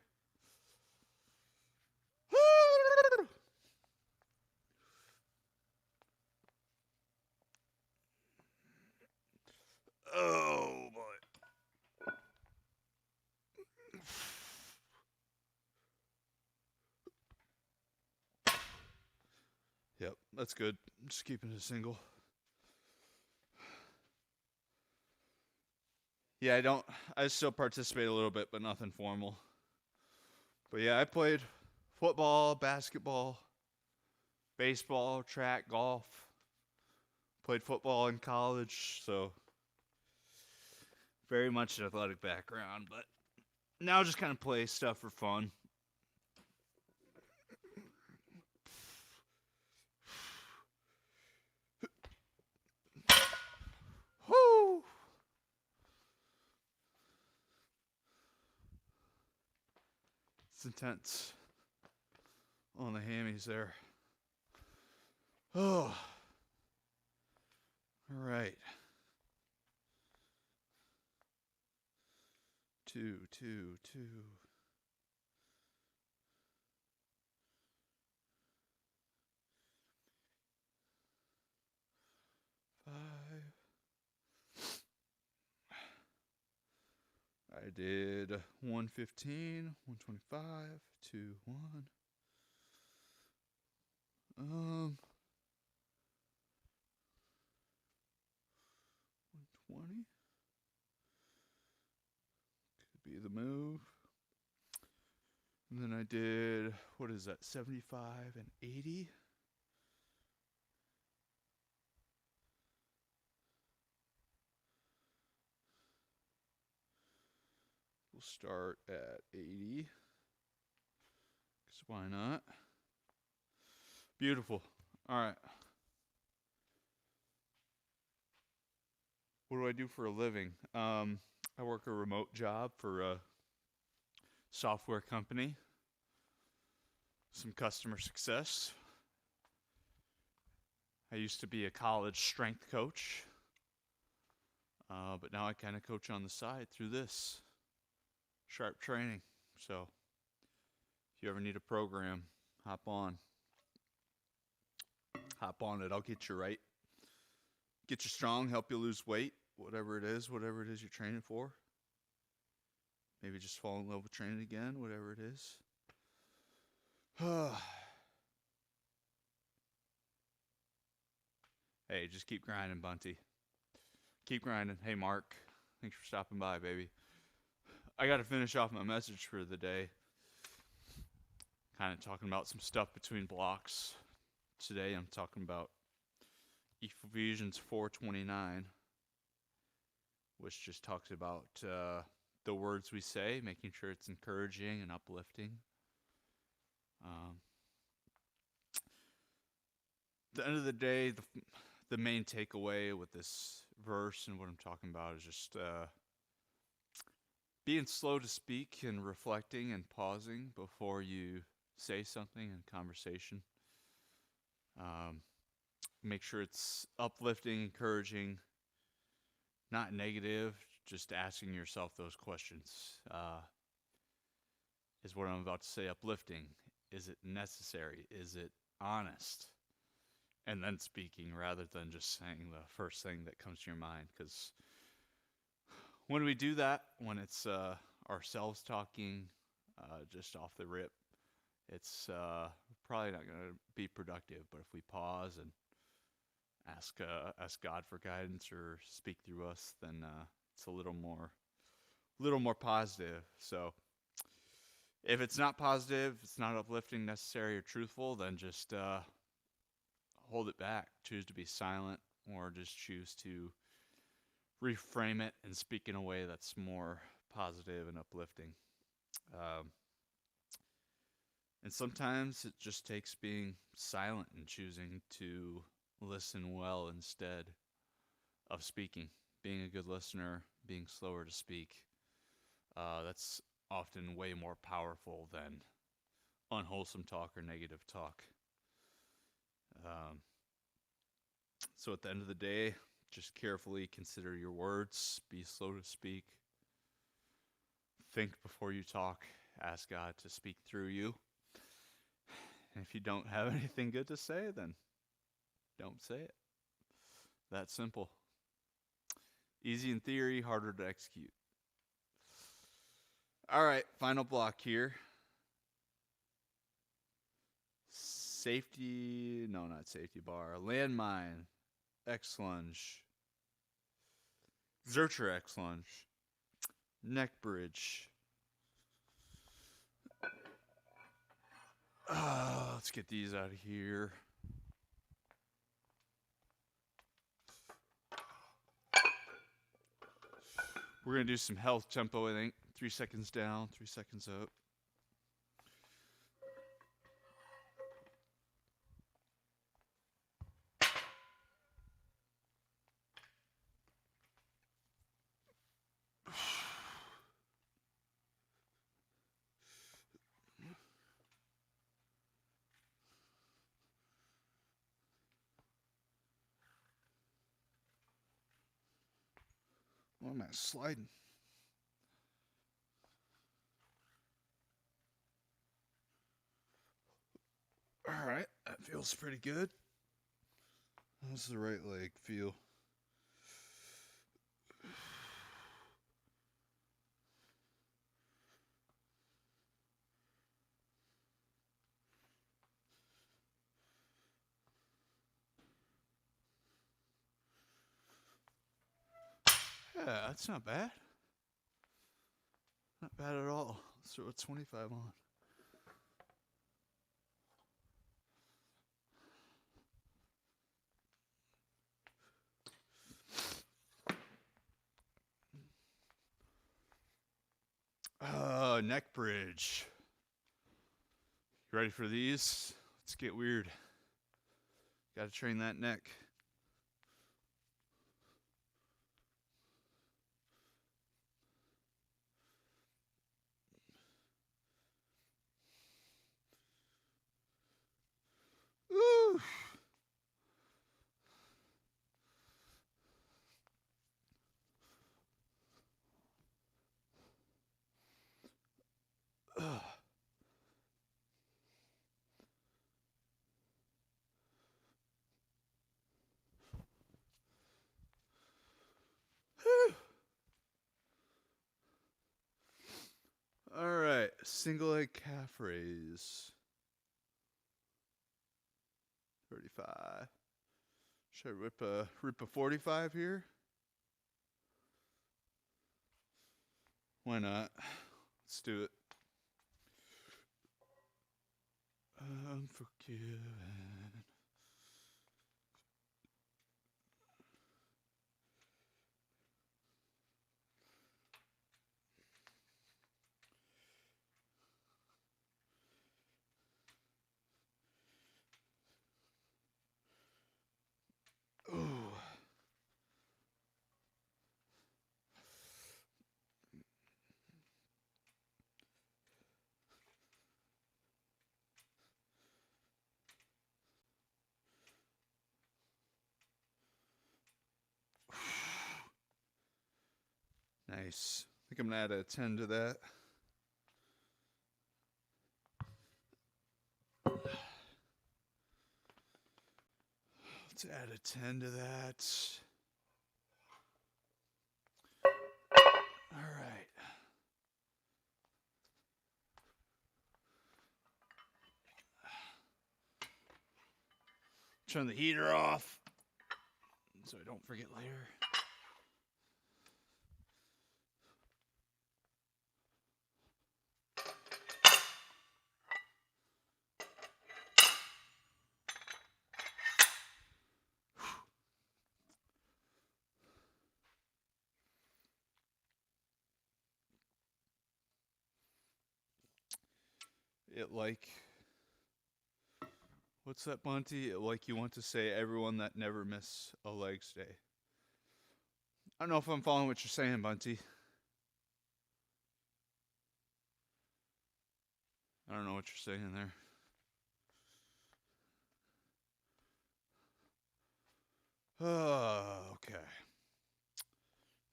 Oh, boy. Yep, that's good. I'm just keeping it a single. Yeah, I still participate a little bit, but nothing formal. But yeah, I played football, basketball, baseball, track, golf. Played football in college, so very much an athletic background, but now just kind of play stuff for fun. Woo! It's intense on the hammies there. Oh. All right. 2, 2, 2. 5. I did 115, 125, 2, 1. 120. Could be the move. And then I did, 75 and 80. We'll start at 80. Because why not? Beautiful. All right. What do I do for a living? I work a remote job for a software company. Some customer success. I used to be a college strength coach. But now I kind of coach on the side through this sharp training. So if you ever need a program, hop on it. I'll get you right. Get you strong, help you lose weight, whatever it is you're training for. Maybe just fall in love with training again, whatever it is. Hey, just keep grinding, Bunty. Keep grinding. Hey, Mark. Thanks for stopping by, baby. I got to finish off my message for the day. Kind of talking about some stuff between blocks. Today I'm talking about Ephesians 4:29, which just talks about the words we say, making sure it's encouraging and uplifting. At the end of the day, the main takeaway with this verse and what I'm talking about is just being slow to speak and reflecting and pausing before you say something in conversation. Make sure it's uplifting, encouraging, not negative, just asking yourself those questions. Is what I'm about to say uplifting? Is it necessary? Is it honest? And then speaking rather than just saying the first thing that comes to your mind. Because when we do that, when it's ourselves talking just off the rip, it's probably not going to be productive. But if we pause and ask God for guidance or speak through us, then it's a little more positive. So if it's not positive, it's not uplifting, necessary, or truthful, then just hold it back. Choose to be silent, or just choose to reframe it and speak in a way that's more positive and uplifting. And sometimes it just takes being silent and choosing to listen well instead of speaking. Being a good listener, being slower to speak. That's often way more powerful than unwholesome talk or negative talk. So at the end of the day, just carefully consider your words. Be slow to speak. Think before you talk. Ask God to speak through you. And if you don't have anything good to say, then don't say it. That simple. Easy in theory, harder to execute. All right, final block here. Not safety bar. Landmine, X lunge, Zercher X lunge, neck bridge. Let's get these out of here. We're going to do some health tempo, I think. 3 seconds down, 3 seconds up. Why am I sliding? All right, that feels pretty good. How's the right leg feel? Yeah, that's not bad. Not bad at all. Let's throw a 25 on. Neck bridge. You ready for these? Let's get weird. Got to train that neck. Ooh. All right, single leg calf raise. 35. Should I rip a 45 here? Why not? Let's do it. Unforgiven. Ooh. Nice. I think I'm going to add a 10 to that. Let's add a 10 to that. All right. Turn the heater off so I don't forget later. What's that, Bunty? Like you want to say, everyone that never miss a legs day. I don't know if I'm following what you're saying, Bunty. I don't know what you're saying there. Oh, okay.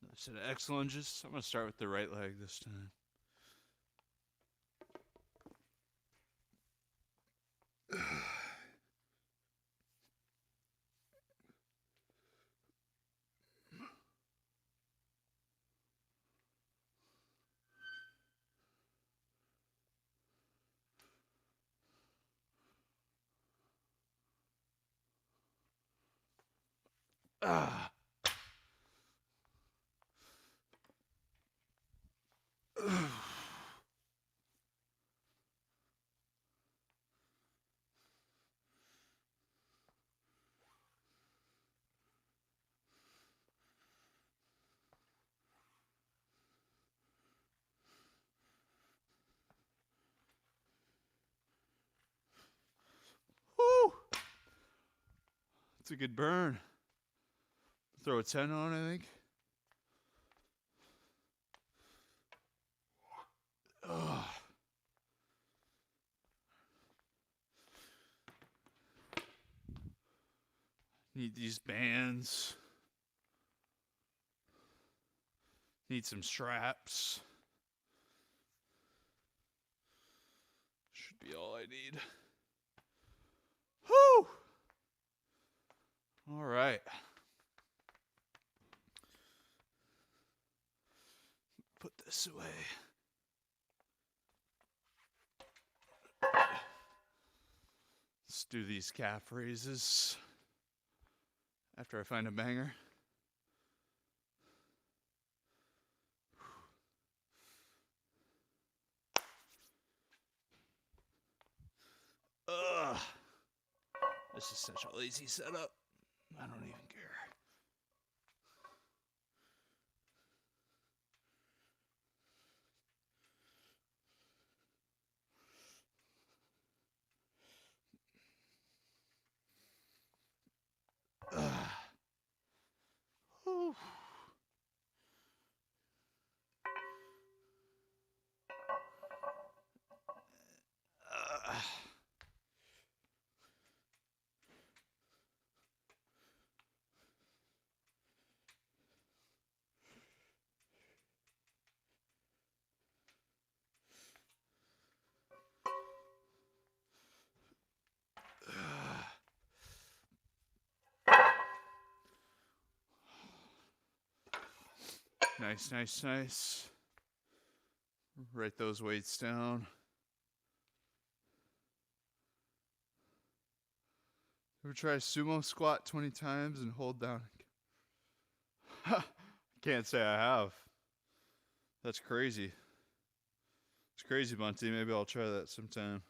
Another set of X lunges. I'm going to start with the right leg this time. Ah. Woo! That's a good burn. Throw a 10 on, I think. Ugh. Need these bands. Need some straps. Should be all I need. Whew! All right. Put this away. Let's do these calf raises after I find a banger. Ugh. This is such a lazy setup. I don't even care. Whew. Nice, nice, nice. Write those weights down. Ever try a sumo squat 20 times and hold down? Can't say I have. That's crazy. It's crazy, Bunty. Maybe I'll try that sometime.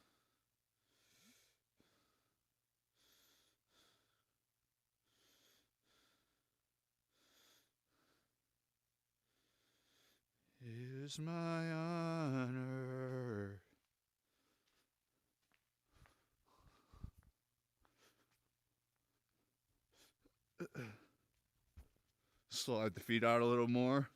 Here's my honor. Slide the feet out a little more.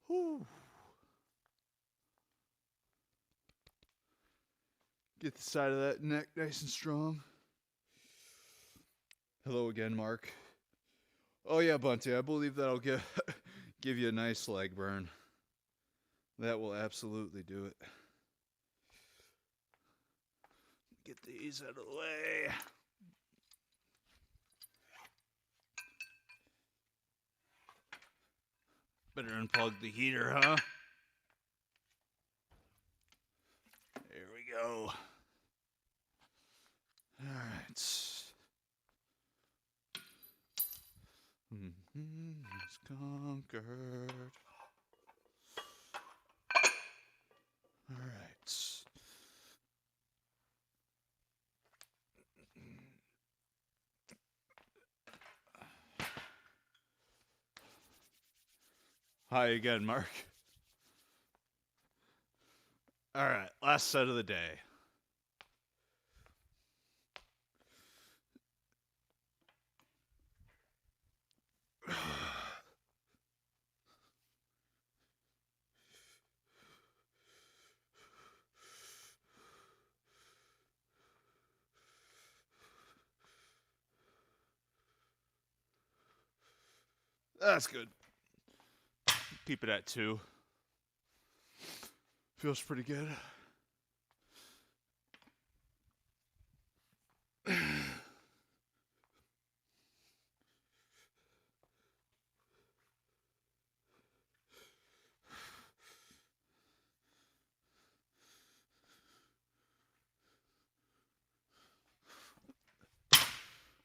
Whew. Get the side of that neck nice and strong. Hello again, Mark. Oh yeah, Bunty, I believe that'll give you a nice leg burn. That will absolutely do it. Get these out of the way. Better unplug the heater, huh? There we go. All right. It's conquered. All right. Hi again, Mark. All right, last set of the day. That's good. Keep it at 2. Feels pretty good.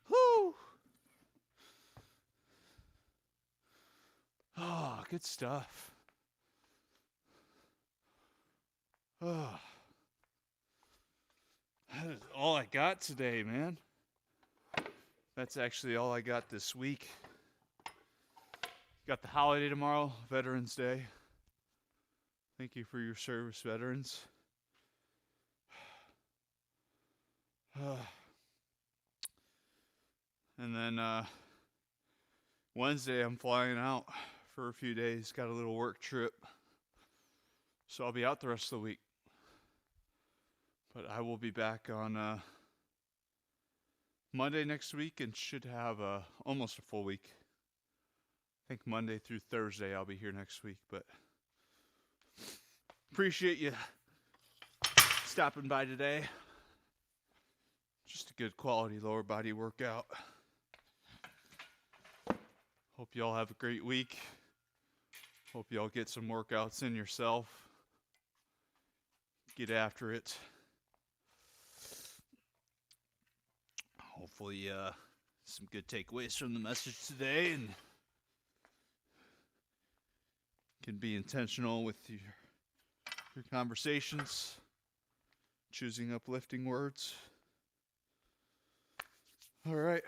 Woo! Oh, good stuff. Oh. That is all I got today, man. That's actually all I got this week. Got the holiday tomorrow, Veterans Day. Thank you for your service, veterans. And then Wednesday, I'm flying out for a few days. Got a little work trip. So I'll be out the rest of the week. But I will be back on Monday next week and should have almost a full week. I think Monday through Thursday I'll be here next week. But appreciate you stopping by today. Just a good quality lower body workout. Hope y'all have a great week. Hope y'all get some workouts in yourself. Get after it. Hopefully some good takeaways from the message today and can be intentional with your conversations, choosing uplifting words. All right.